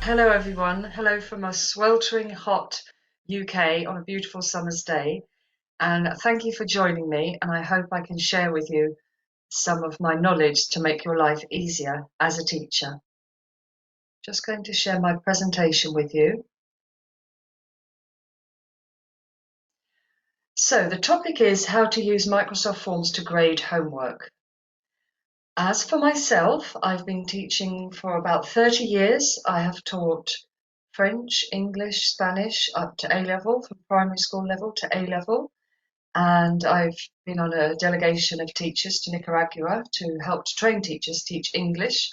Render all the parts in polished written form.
Hello everyone, hello from a sweltering hot UK on a beautiful summer's day, and thank you for joining me, and I hope I can share with you some of my knowledge to make your life easier as a teacher. Just going to share my presentation with you. So the topic is how to use Microsoft Forms to grade homework. As for myself, I've been teaching for about 30 years. I have taught French, English, Spanish up to A level, from primary school level to A level. And I've been on a delegation of teachers to Nicaragua to help to train teachers teach English.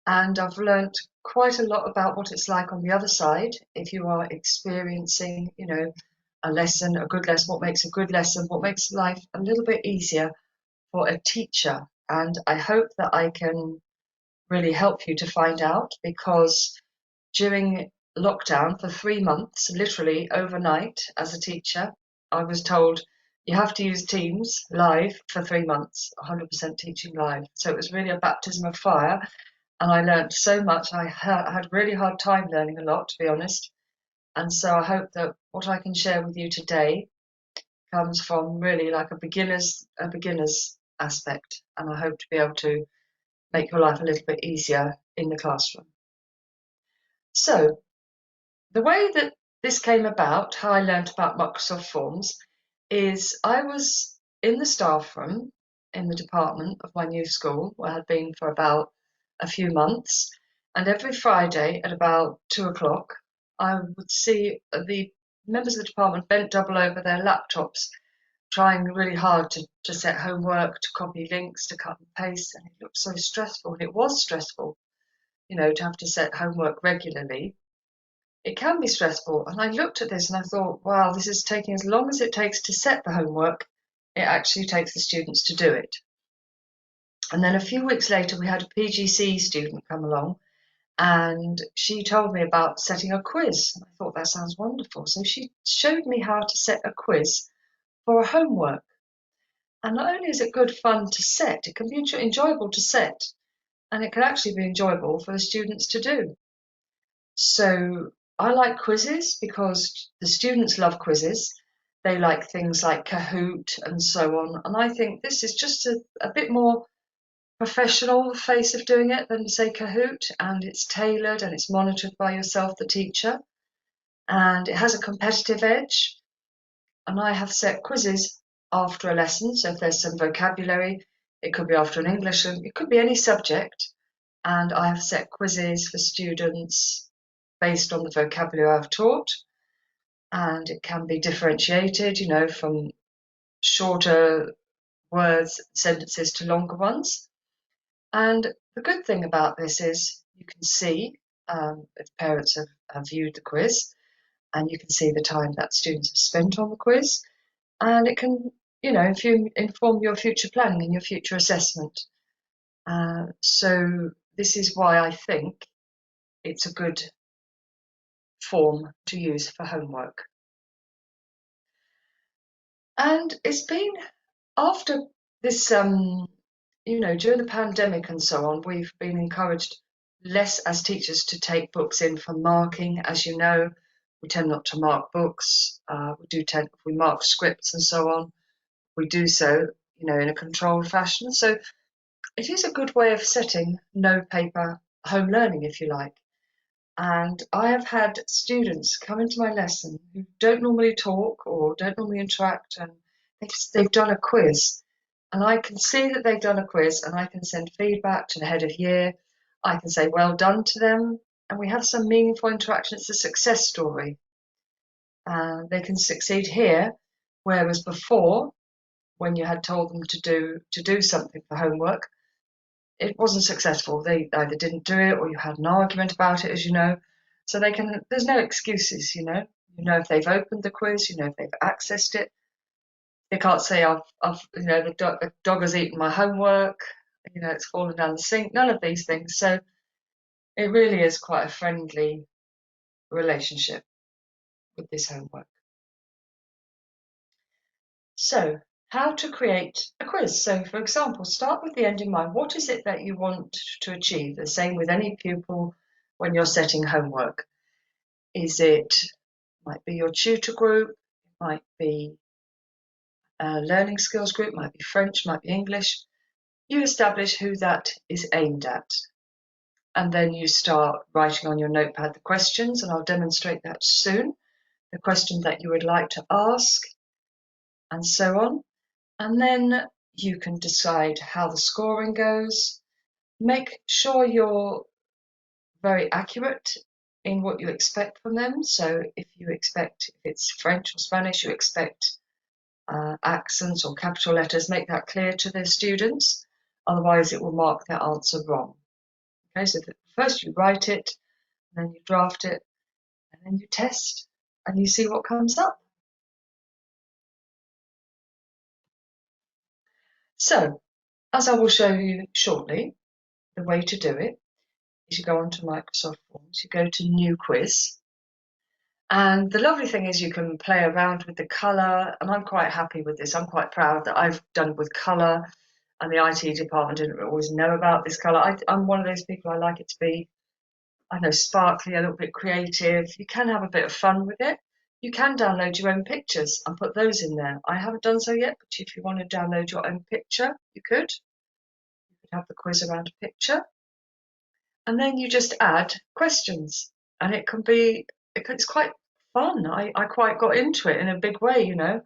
And I've learned quite a lot about what it's like on the other side. If you are experiencing, a lesson, a good lesson, what makes a good lesson, what makes life a little bit easier for a teacher. And I hope that I can really help you to find out, because during lockdown for 3 months, literally overnight, as a teacher, I was told you have to use Teams live for 3 months, 100% teaching live. So it was really a baptism of fire, and I learned so much. I had a really hard time learning a lot, to be honest. And so I hope that what I can share with you today comes from really like a beginner's aspect, and I hope to be able to make your life a little bit easier in the classroom. So the way that this came about, how I learned about Microsoft Forms, is I was in the staff room in the department of my new school, where I had been for about a few months, and every Friday at about 2 o'clock, I would see the members of the department bent double over their laptops, trying really hard to set homework, to copy links, to cut and paste, and it looked so stressful, and it was stressful, to have to set homework regularly. It can be stressful. And I looked at this and I thought, wow, this is taking as long as it takes to set the homework, it actually takes the students to do it. And then a few weeks later, we had a PGC student come along, and she told me about setting a quiz. And I thought, that sounds wonderful. So she showed me how to set a quiz for a homework. And not only is it good fun to set, it can be enjoyable to set, and it can actually be enjoyable for the students to do. So I like quizzes because the students love quizzes. They like things like Kahoot and so on. And I think this is just a bit more professional face of doing it than, say, Kahoot. And it's tailored and it's monitored by yourself, the teacher. And it has a competitive edge. And I have set quizzes after a lesson. So if there's some vocabulary, it could be after an English, it could be any subject. And I have set quizzes for students based on the vocabulary I've taught, and it can be differentiated, from shorter words, sentences to longer ones. And the good thing about this is you can see if parents have viewed the quiz, and you can see the time that students have spent on the quiz, and it can, if you inform your future planning and your future assessment. So this is why I think it's a good form to use for homework. And it's been after this, during the pandemic and so on, we've been encouraged less as teachers to take books in for marking. As you know, we tend not to mark books. We mark scripts and so on. We do so, in a controlled fashion. So it is a good way of setting no paper home learning, if you like. And I have had students come into my lesson who don't normally talk or don't normally interact, and they've done a quiz. And I can see that they've done a quiz, and I can send feedback to the head of year. I can say well done to them, and we have some meaningful interaction. It's a success story. They can succeed here, whereas before, when you had told them to do something for homework, it wasn't successful. They either didn't do it, or you had an argument about it, as you know. So there's no excuses, if they've opened the quiz, if they've accessed it. They can't say, the dog has eaten my homework, it's fallen down the sink, none of these things. So it really is quite a friendly relationship with this homework. So how to create a quiz. So for example, start with the end in mind. What is it that you want to achieve? The same with any pupil when you're setting homework. Might be your tutor group, it might be a learning skills group, might be French, might be English. You establish who that is aimed at. And then you start writing on your notepad the questions, and I'll demonstrate that soon, the question that you would like to ask, and so on. And then you can decide how the scoring goes. Make sure you're very accurate in what you expect from them. So if it's French or Spanish, you expect accents or capital letters, make that clear to the students. Otherwise, it will mark their answer wrong. Okay, so first you write it, then you draft it, and then you test, and you see what comes up. So, as I will show you shortly, the way to do it is you go onto Microsoft Forms, you go to New Quiz, and the lovely thing is you can play around with the colour, and I'm quite happy with this. I'm quite proud that I've done it with colour, and the IT department didn't always know about this colour. I'm one of those people, I like it to be, I know, sparkly, a little bit creative. You can have a bit of fun with it. You can download your own pictures and put those in there. I haven't done so yet, but if you want to download your own picture, you could. You could have the quiz around a picture. And then you just add questions. And it's quite fun. I quite got into it in a big way, you know.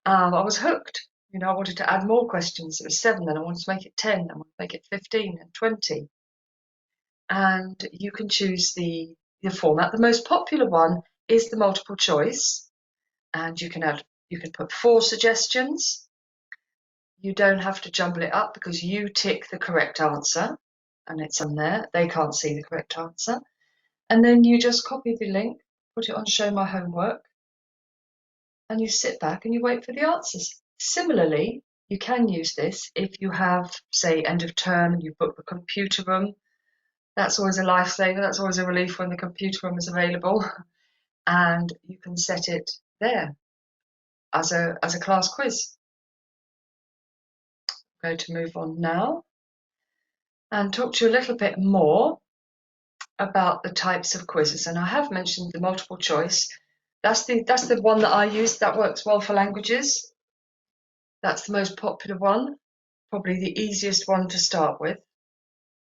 I was hooked. You know, I wanted to add more questions. It was 7, then I wanted to make it 10, I wanted to make it 15 and 20. And you can choose the format. The most popular one is the multiple choice, and you can put 4 suggestions. You don't have to jumble it up because you tick the correct answer, and it's on there. They can't see the correct answer. And then you just copy the link, put it on Show My Homework, and you sit back and you wait for the answers. Similarly, you can use this if you have, say, end of term and you've booked the computer room. That's always a lifesaver. That's always a relief when the computer room is available. And you can set it there as a class quiz. I'm going to move on now and talk to you a little bit more about the types of quizzes. And I have mentioned the multiple choice. That's the one that I use. That works well for languages. That's the most popular one, probably the easiest one to start with.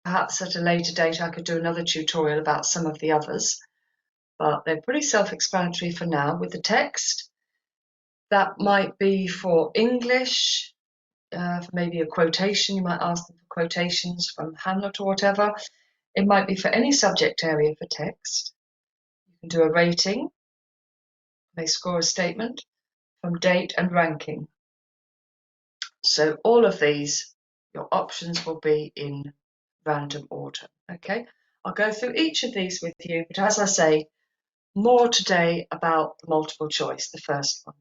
Perhaps at a later date I could do another tutorial about some of the others, but they're pretty self-explanatory for now. With the text, that might be for English, for maybe a quotation. You might ask them for quotations from Hamlet or whatever. It might be for any subject area for text. You can do a rating. They score a statement from date and ranking. So all of these, your options will be in random order. Okay, I'll go through each of these with you, but as I say, more today about the multiple choice, the first one.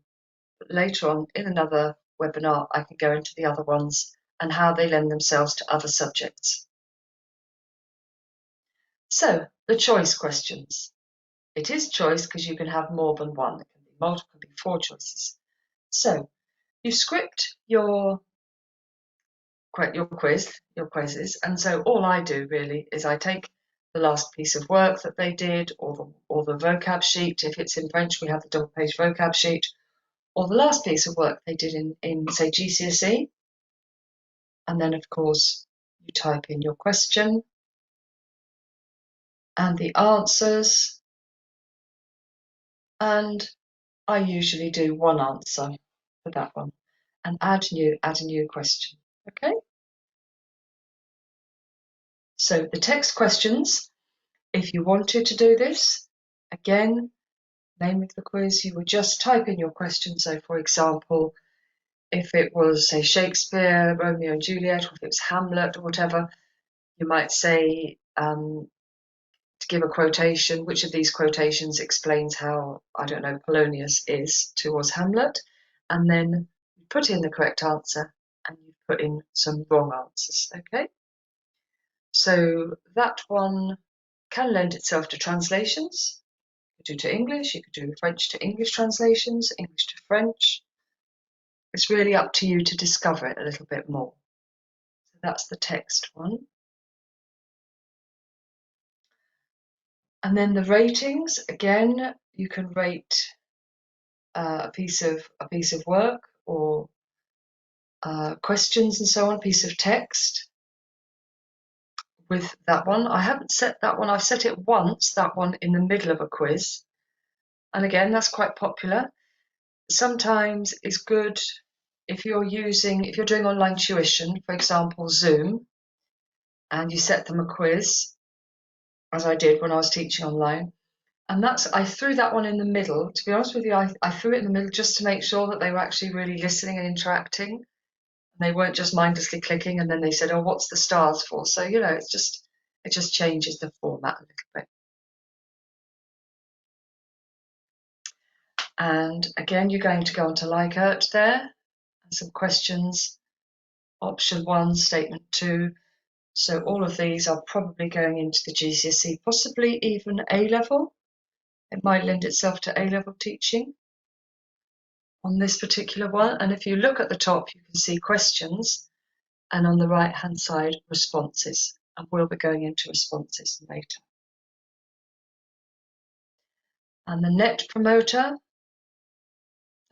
But later on in another webinar, I can go into the other ones and how they lend themselves to other subjects. So, the choice questions. It is choice because you can have more than one. It can be multiple, it can be 4 choices. So, you script your quizzes, and so all I do really is I take the last piece of work that they did, or the vocab sheet. If it's in French, we have the double-page vocab sheet, or the last piece of work they did in say GCSE, and then of course you type in your question and the answers, and I usually do one answer for that one and add a new question. Okay, so the text questions, if you wanted to do this, again, name of the quiz, you would just type in your question. So for example, if it was, say, Shakespeare, Romeo and Juliet, or if it was Hamlet or whatever, you might say, to give a quotation, which of these quotations explains how, I don't know, Polonius is towards Hamlet, and then you put in the correct answer and you put in some wrong answers. Okay, so that one can lend itself to translations. You could do to English, you could do French to English translations, English to French. It's really up to you to discover it a little bit more. So that's the text one. And then the ratings, again, you can rate a piece of work or questions and so on, a piece of text with that one. I haven't set that one, I've set it once, that one in the middle of a quiz. And again, that's quite popular. Sometimes it's good if you're doing online tuition, for example, Zoom, and you set them a quiz, as I did when I was teaching online. And I threw that one in the middle. To be honest with you, I threw it in the middle just to make sure that they were actually really listening and interacting. And they weren't just mindlessly clicking and then they said, oh, what's the stars for? So, it just changes the format a little bit. And again, you're going to go on to 𝗪𝗪𝗏 there, and some questions, option 1, statement 2. So all of these are probably going into the GCSE, possibly even A-level. It might lend itself to A-level teaching on this particular one. And if you look at the top, you can see questions, and on the right-hand side, responses. And we'll be going into responses later. And the net promoter,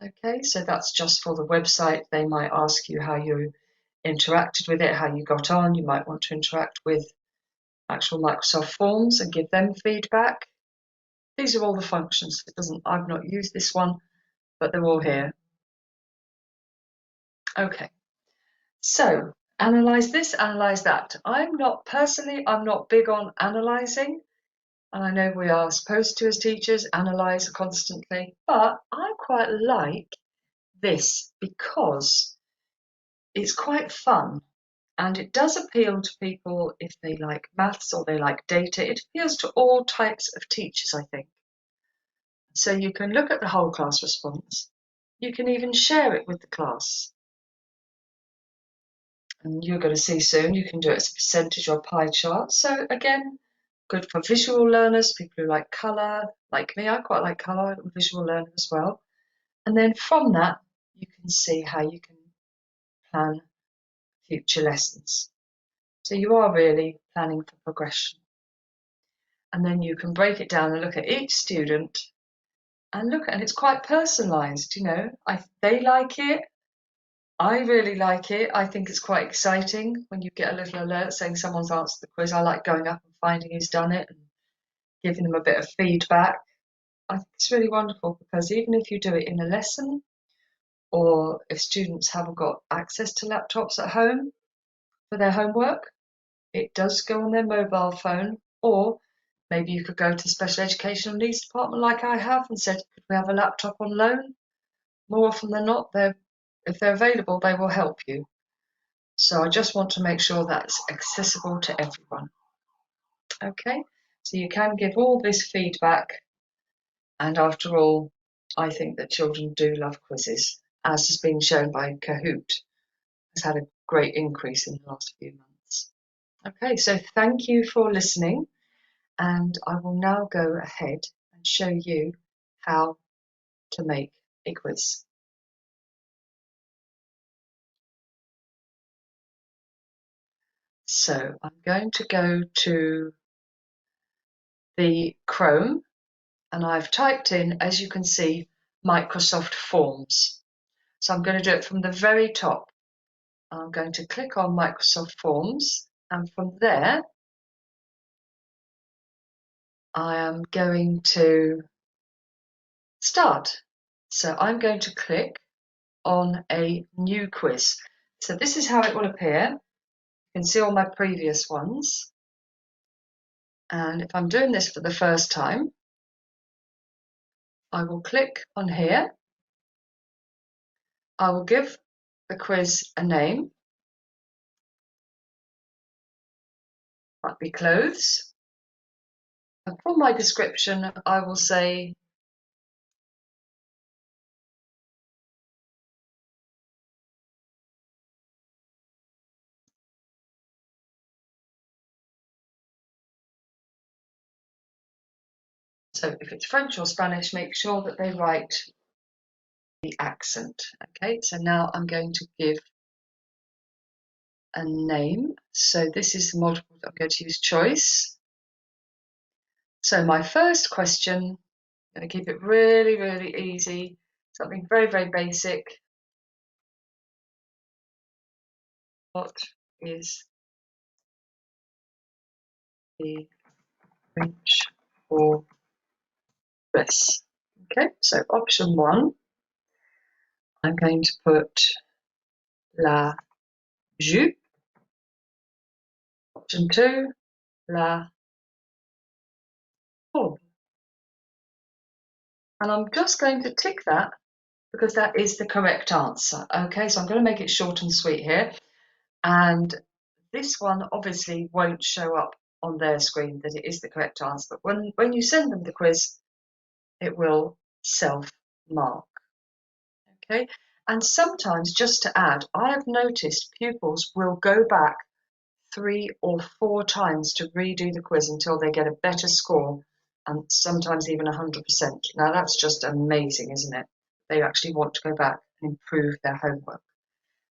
okay, so that's just for the website. They might ask you how you interacted with it, how you got on. You might want to interact with actual Microsoft Forms and give them feedback. These are all the functions. I've not used this one, but they're all here. Okay, so analyze this, analyze that. I'm not big on analyzing, and I know we are supposed to, as teachers, analyze constantly, but I quite like this because it's quite fun and it does appeal to people if they like maths or they like data. It appeals to all types of teachers, I think. So you can look at the whole class response. You can even share it with the class. And you're going to see soon, you can do it as a percentage or pie chart. So again, good for visual learners, people who like colour, like me, I quite like colour, I'm a visual learner as well. And then from that, you can see how you can plan future lessons. So you are really planning for progression. And then you can break it down and look at each student and it's quite personalised, they like it. I really like it. I think it's quite exciting when you get a little alert saying someone's answered the quiz. I like going up and finding who's done it and giving them a bit of feedback. I think it's really wonderful because even if you do it in a lesson or if students haven't got access to laptops at home for their homework, it does go on their mobile phone, or maybe you could go to the special educational needs department like I have and said, could we have a laptop on loan? More often than not, if they're available, they will help you. So I just want to make sure that's accessible to everyone. Okay, so you can give all this feedback, and after all, I think that children do love quizzes, as has been shown by Kahoot, has had a great increase in the last few months. Okay, so thank you for listening, and I will now go ahead and show you how to make a quiz. So I'm going to go to the Chrome, and I've typed in, as you can see, Microsoft Forms. So I'm going to do it from the very top. I'm going to click on Microsoft Forms, and from there, I am going to start. So I'm going to click on a new quiz. So this is how it will appear. You can see all my previous ones. And if I'm doing this for the first time, I will click on here. I will give the quiz a name. Might be clothes. And for my description, I will say so if it's French or Spanish, make sure that they write the accent. Okay, so now I'm going to give a name. So this is the multiple, I'm going to use choice. So my first question, I'm going to keep it really, really easy, something very, very basic. What is the French for this? Okay, so option 1, I'm going to put la jupe. Option 2, la robe. And I'm just going to tick that because that is the correct answer. Okay, so I'm going to make it short and sweet here. And this one obviously won't show up on their screen that it is the correct answer, but when you send them the quiz, it will self-mark. Okay, and sometimes, just to add, I have noticed pupils will go back 3 or 4 times to redo the quiz until they get a better score, and sometimes even 100%. Now that's just amazing, isn't it? They actually want to go back and improve their homework.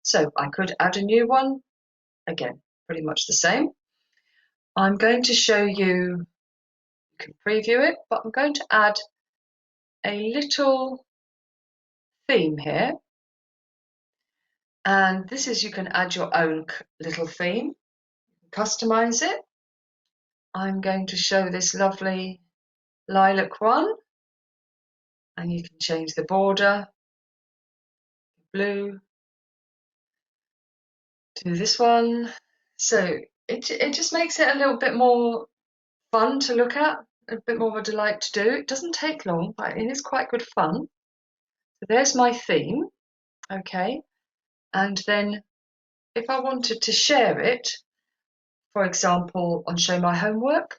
So I could add a new one, again, pretty much the same. I'm going to show you, you can preview it, but I'm going to add a little theme here. And this is, you can add your own little theme, customize it. I'm going to show this lovely lilac one, and you can change the border, blue, to this one. So it just makes it a little bit more fun to look at, a bit more of a delight to do. It doesn't take long, but it is quite good fun. So there's my theme, okay. And then if I wanted to share it, for example, on Show My Homework,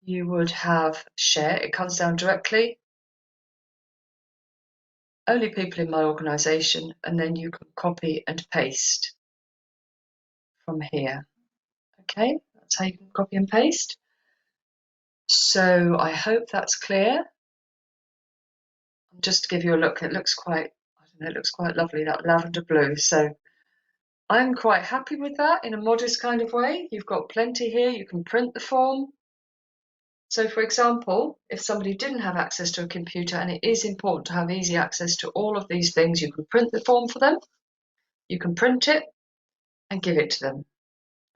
you would have share, it comes down directly, only people in my organisation, and then you can copy and paste from here. Okay, that's how you can copy and paste. So I hope that's clear. Just to give you a look, it looks quite, I don't know, it looks quite lovely, that lavender blue. So I'm quite happy with that in a modest kind of way. You've got plenty here, you can print the form. So for example, if somebody didn't have access to a computer, and it is important to have easy access to all of these things, you can print the form for them, you can print it and give it to them.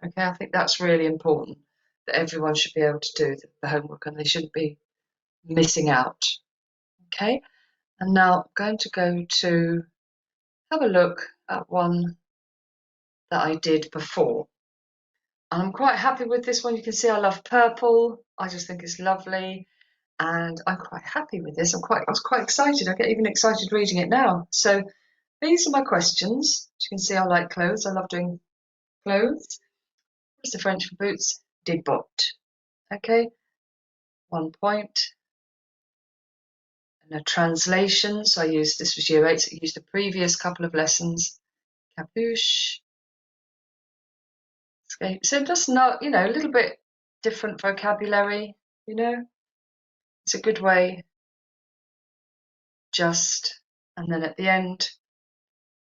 Okay, I think that's really important, that everyone should be able to do the homework and they shouldn't be missing out. Okay, and now I'm going to go to have a look at one that I did before. And I'm quite happy with this one. You can see I love purple. I just think it's lovely. And I'm quite happy with this. I was quite excited. I get even excited reading it now. So these are my questions. As you can see, I like clothes. I love doing clothes. What's the French for boots? Des bottes. Okay, 1 point. And a translation. So this was year 8, so I used the previous couple of lessons. Capuche. So just not, a little bit different vocabulary, It's a good way. And then at the end,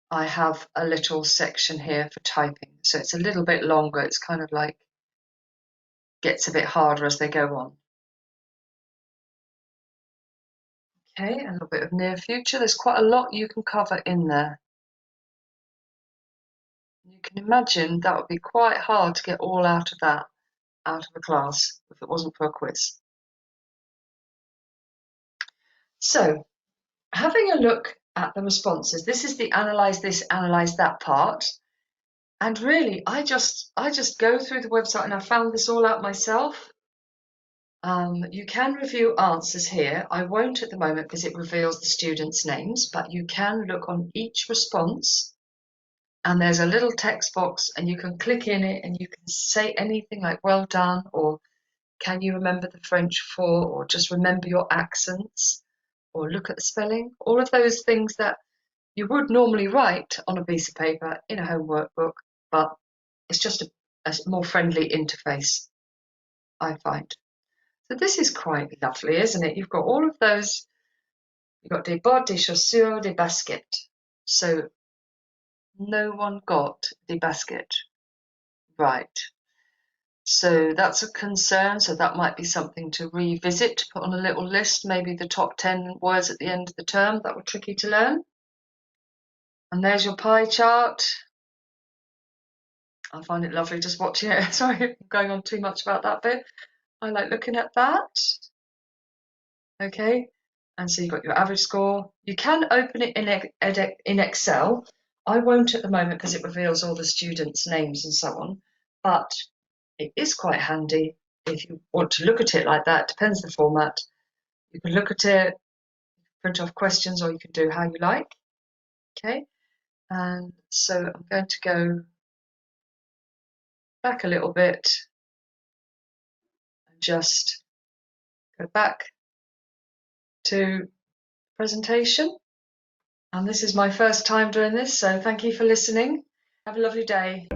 I have a little section here for typing. So it's a little bit longer. It's kind of like, gets a bit harder as they go on. Okay, a little bit of near future. There's quite a lot you can cover in there. You can imagine that would be quite hard to get all out of a class if it wasn't for a quiz. So, having a look at the responses, this is the analyze this, analyze that part. And really, I just go through the website and I found this all out myself. You can review answers here. I won't at the moment because it reveals the students' names, but you can look on each response and there's a little text box and you can click in it and you can say anything like well done, or can you remember the French for, or just remember your accents, or look at the spelling. All of those things that you would normally write on a piece of paper in a homework book, but it's just a more friendly interface, I find. So this is quite lovely, isn't it? You've got all of those. You've got des bottes, des chaussures, des baskets. So no one got des baskets right. So that's a concern. So that might be something to revisit, put on a little list, maybe the top 10 words at the end of the term that were tricky to learn. And there's your pie chart. I find it lovely just watching it. Sorry, I'm going on too much about that bit. I like looking at that. Okay, and so you've got your average score. You can open it in Excel. I won't at the moment because it reveals all the students' names and so on, but it is quite handy if you want to look at it like that. Depends the format. You can look at it, print off questions, or you can do how you like. Okay, and so I'm going to go back a little bit and just go back to presentation. And this is my first time doing this, so thank you for listening. Have a lovely day.